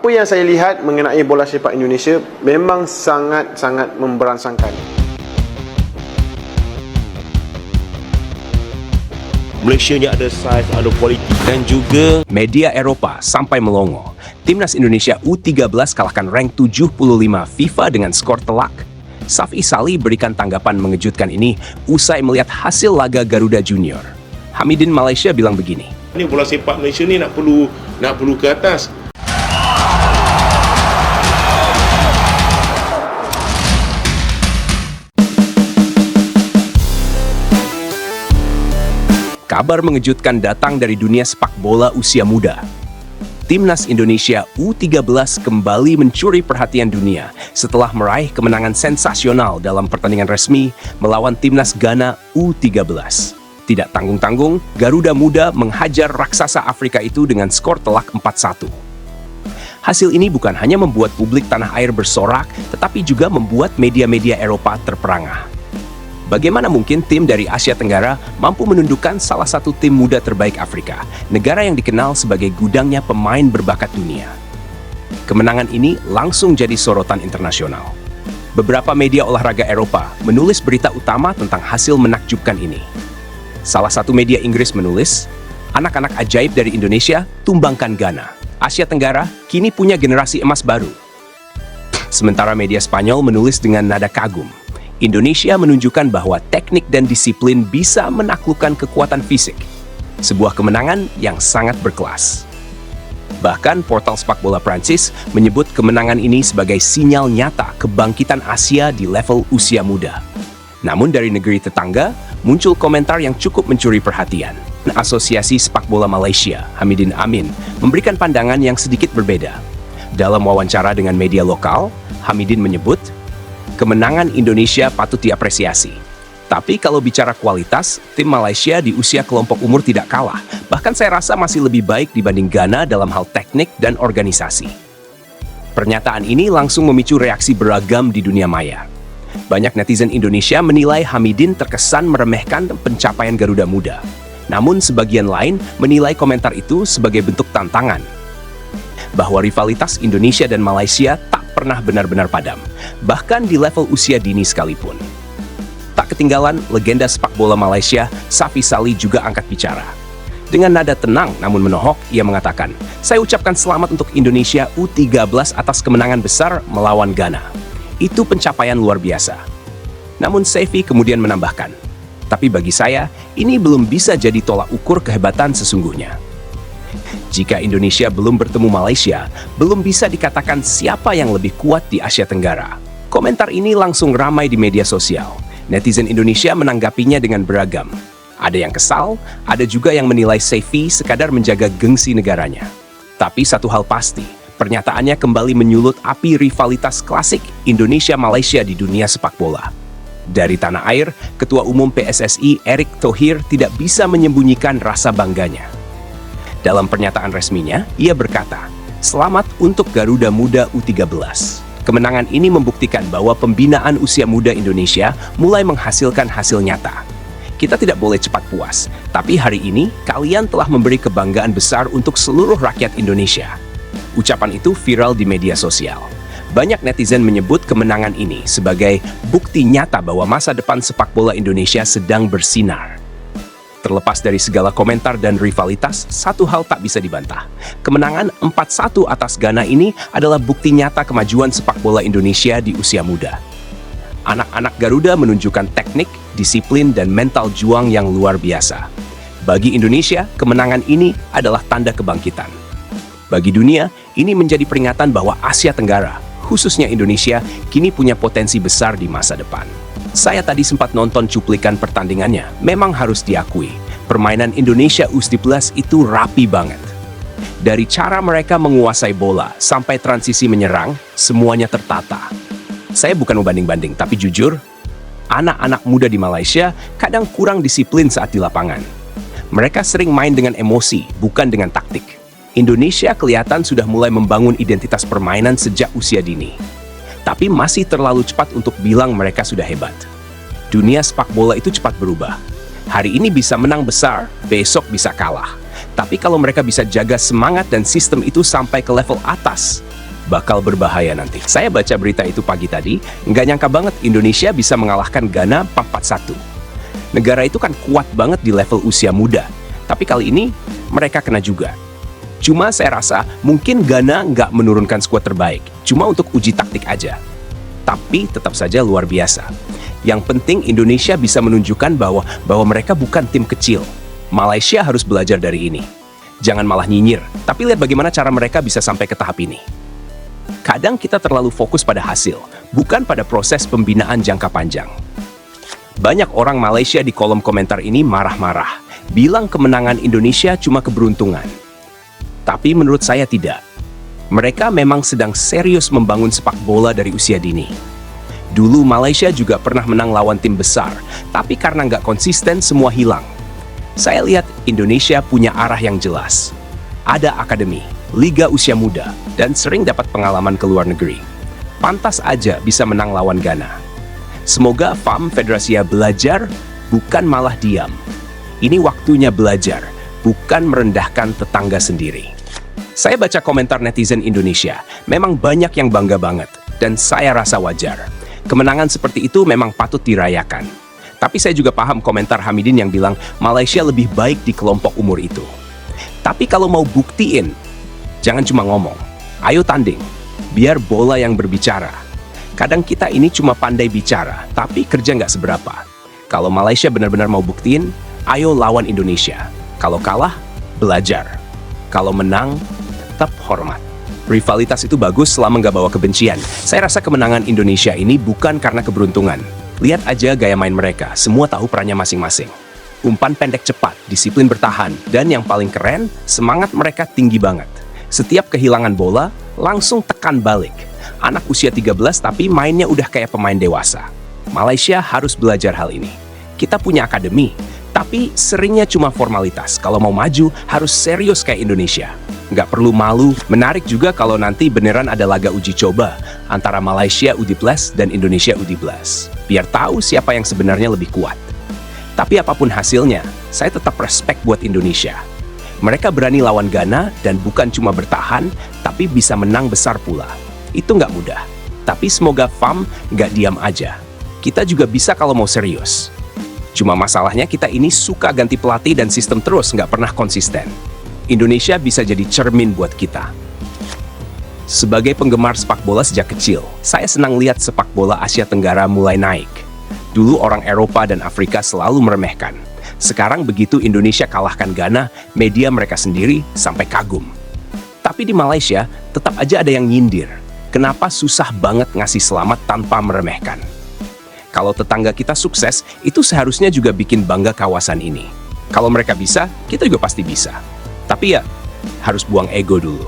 Apa yang saya lihat mengenai bola sepak Indonesia memang sangat-sangat memberangsangkan. Malaysia ni ada saiz, ada kualiti dan juga media Eropah sampai melongo. Timnas Indonesia U13 kalahkan rank 75 FIFA dengan skor telak. Safi Salih berikan tanggapan mengejutkan ini usai melihat hasil laga Garuda Junior. Hamidin Malaysia bilang begini. Ni bola sepak Malaysia ni nak perlu ke atas. Kabar mengejutkan datang dari dunia sepak bola usia muda. Timnas Indonesia U13 kembali mencuri perhatian dunia setelah meraih kemenangan sensasional dalam pertandingan resmi melawan Timnas Ghana U13. Tidak tanggung-tanggung, Garuda Muda menghajar raksasa Afrika itu dengan skor telak 4-1. Hasil ini bukan hanya membuat publik tanah air bersorak, tetapi juga membuat media-media Eropa terperangah. Bagaimana mungkin tim dari Asia Tenggara mampu menundukkan salah satu tim muda terbaik Afrika, negara yang dikenal sebagai gudangnya pemain berbakat dunia? Kemenangan ini langsung jadi sorotan internasional. Beberapa media olahraga Eropa menulis berita utama tentang hasil menakjubkan ini. Salah satu media Inggris menulis, anak-anak ajaib dari Indonesia tumbangkan Ghana. Asia Tenggara kini punya generasi emas baru. Sementara media Spanyol menulis dengan nada kagum, Indonesia menunjukkan bahwa teknik dan disiplin bisa menaklukkan kekuatan fisik. Sebuah kemenangan yang sangat berkelas. Bahkan portal sepak bola Prancis menyebut kemenangan ini sebagai sinyal nyata kebangkitan Asia di level usia muda. Namun dari negeri tetangga, muncul komentar yang cukup mencuri perhatian. Asosiasi Sepak Bola Malaysia, Hamidin Amin, memberikan pandangan yang sedikit berbeda. Dalam wawancara dengan media lokal, Hamidin menyebut, kemenangan Indonesia patut diapresiasi. Tapi kalau bicara kualitas, tim Malaysia di usia kelompok umur tidak kalah. Bahkan saya rasa masih lebih baik dibanding Ghana dalam hal teknik dan organisasi. Pernyataan ini langsung memicu reaksi beragam di dunia maya. Banyak netizen Indonesia menilai Hamidin terkesan meremehkan pencapaian Garuda Muda. Namun sebagian lain menilai komentar itu sebagai bentuk tantangan. Bahwa rivalitas Indonesia dan Malaysia tak pernah benar-benar padam, bahkan di level usia dini sekalipun. Tak ketinggalan, legenda sepak bola Malaysia, Safi Salih juga angkat bicara. Dengan nada tenang namun menohok, ia mengatakan, "Saya ucapkan selamat untuk Indonesia U13 atas kemenangan besar melawan Ghana. Itu pencapaian luar biasa." Namun Safi kemudian menambahkan, "Tapi bagi saya, ini belum bisa jadi tolak ukur kehebatan sesungguhnya." Jika Indonesia belum bertemu Malaysia, belum bisa dikatakan siapa yang lebih kuat di Asia Tenggara. Komentar ini langsung ramai di media sosial. Netizen Indonesia menanggapinya dengan beragam. Ada yang kesal, ada juga yang menilai Safi sekadar menjaga gengsi negaranya. Tapi satu hal pasti, pernyataannya kembali menyulut api rivalitas klasik Indonesia-Malaysia di dunia sepak bola. Dari tanah air, Ketua Umum PSSI Erick Thohir tidak bisa menyembunyikan rasa bangganya. Dalam pernyataan resminya, ia berkata, "Selamat untuk Garuda Muda U13. Kemenangan ini membuktikan bahwa pembinaan usia muda Indonesia mulai menghasilkan hasil nyata. Kita tidak boleh cepat puas, tapi hari ini kalian telah memberi kebanggaan besar untuk seluruh rakyat Indonesia." Ucapan itu viral di media sosial. Banyak netizen menyebut kemenangan ini sebagai bukti nyata bahwa masa depan sepak bola Indonesia sedang bersinar. Terlepas dari segala komentar dan rivalitas, satu hal tak bisa dibantah. Kemenangan 4-1 atas Ghana ini adalah bukti nyata kemajuan sepak bola Indonesia di usia muda. Anak-anak Garuda menunjukkan teknik, disiplin, dan mental juang yang luar biasa. Bagi Indonesia, kemenangan ini adalah tanda kebangkitan. Bagi dunia, ini menjadi peringatan bahwa Asia Tenggara, khususnya Indonesia, kini punya potensi besar di masa depan. Saya tadi sempat nonton cuplikan pertandingannya. Memang harus diakui, permainan Indonesia U13 itu rapi banget. Dari cara mereka menguasai bola sampai transisi menyerang, semuanya tertata. Saya bukan membanding-banding, tapi jujur, anak-anak muda di Malaysia kadang kurang disiplin saat di lapangan. Mereka sering main dengan emosi, bukan dengan taktik. Indonesia kelihatan sudah mulai membangun identitas permainan sejak usia dini. Tapi masih terlalu cepat untuk bilang mereka sudah hebat. Dunia sepak bola itu cepat berubah. Hari ini bisa menang besar, besok bisa kalah. Tapi kalau mereka bisa jaga semangat dan sistem itu sampai ke level atas, bakal berbahaya nanti. Saya baca berita itu pagi tadi, nggak nyangka banget Indonesia bisa mengalahkan Ghana 4-1. Negara itu kan kuat banget di level usia muda, tapi kali ini mereka kena juga. Cuma saya rasa mungkin Ghana nggak menurunkan skuad terbaik, cuma untuk uji taktik aja. Tapi tetap saja luar biasa. Yang penting Indonesia bisa menunjukkan bahwa mereka bukan tim kecil. Malaysia harus belajar dari ini. Jangan malah nyinyir, tapi lihat bagaimana cara mereka bisa sampai ke tahap ini. Kadang kita terlalu fokus pada hasil, bukan pada proses pembinaan jangka panjang. Banyak orang Malaysia di kolom komentar ini marah-marah, bilang kemenangan Indonesia cuma keberuntungan. Tapi menurut saya tidak. Mereka memang sedang serius membangun sepak bola dari usia dini. Dulu Malaysia juga pernah menang lawan tim besar, tapi karena nggak konsisten semua hilang. Saya lihat Indonesia punya arah yang jelas. Ada akademi, liga usia muda, dan sering dapat pengalaman ke luar negeri. Pantas aja bisa menang lawan Ghana. Semoga FAM Federasi belajar, bukan malah diam. Ini waktunya belajar, bukan merendahkan tetangga sendiri. Saya baca komentar netizen Indonesia, memang banyak yang bangga banget, dan saya rasa wajar. Kemenangan seperti itu memang patut dirayakan. Tapi saya juga paham komentar Hamidin yang bilang Malaysia lebih baik di kelompok umur itu. Tapi kalau mau buktiin, jangan cuma ngomong. Ayo tanding, biar bola yang berbicara. Kadang kita ini cuma pandai bicara, tapi kerja nggak seberapa. Kalau Malaysia benar-benar mau buktiin, ayo lawan Indonesia. Kalau kalah, belajar. Kalau menang, tetap hormat. Rivalitas itu bagus selama nggak bawa kebencian. Saya rasa kemenangan Indonesia ini bukan karena keberuntungan. Lihat aja gaya main mereka, semua tahu perannya masing-masing. Umpan pendek cepat, disiplin bertahan, dan yang paling keren, semangat mereka tinggi banget. Setiap kehilangan bola, langsung tekan balik. Anak usia 13 tapi mainnya udah kayak pemain dewasa. Malaysia harus belajar hal ini. Kita punya akademi, tapi seringnya cuma formalitas. Kalau mau maju, harus serius kayak Indonesia. Nggak perlu malu. Menarik juga kalau nanti beneran ada laga uji coba antara Malaysia U13 dan Indonesia U13. Biar tahu siapa yang sebenarnya lebih kuat. Tapi apapun hasilnya, saya tetap respect buat Indonesia. Mereka berani lawan Ghana dan bukan cuma bertahan, tapi bisa menang besar pula. Itu nggak mudah. Tapi semoga FAM nggak diam aja. Kita juga bisa kalau mau serius. Cuma masalahnya kita ini suka ganti pelatih dan sistem terus, nggak pernah konsisten. Indonesia bisa jadi cermin buat kita. Sebagai penggemar sepak bola sejak kecil, saya senang lihat sepak bola Asia Tenggara mulai naik. Dulu orang Eropa dan Afrika selalu meremehkan. Sekarang begitu Indonesia kalahkan Ghana, media mereka sendiri sampai kagum. Tapi di Malaysia, tetap aja ada yang nyindir. Kenapa susah banget ngasih selamat tanpa meremehkan? Kalau tetangga kita sukses, itu seharusnya juga bikin bangga kawasan ini. Kalau mereka bisa, kita juga pasti bisa. Tapi ya, harus buang ego dulu.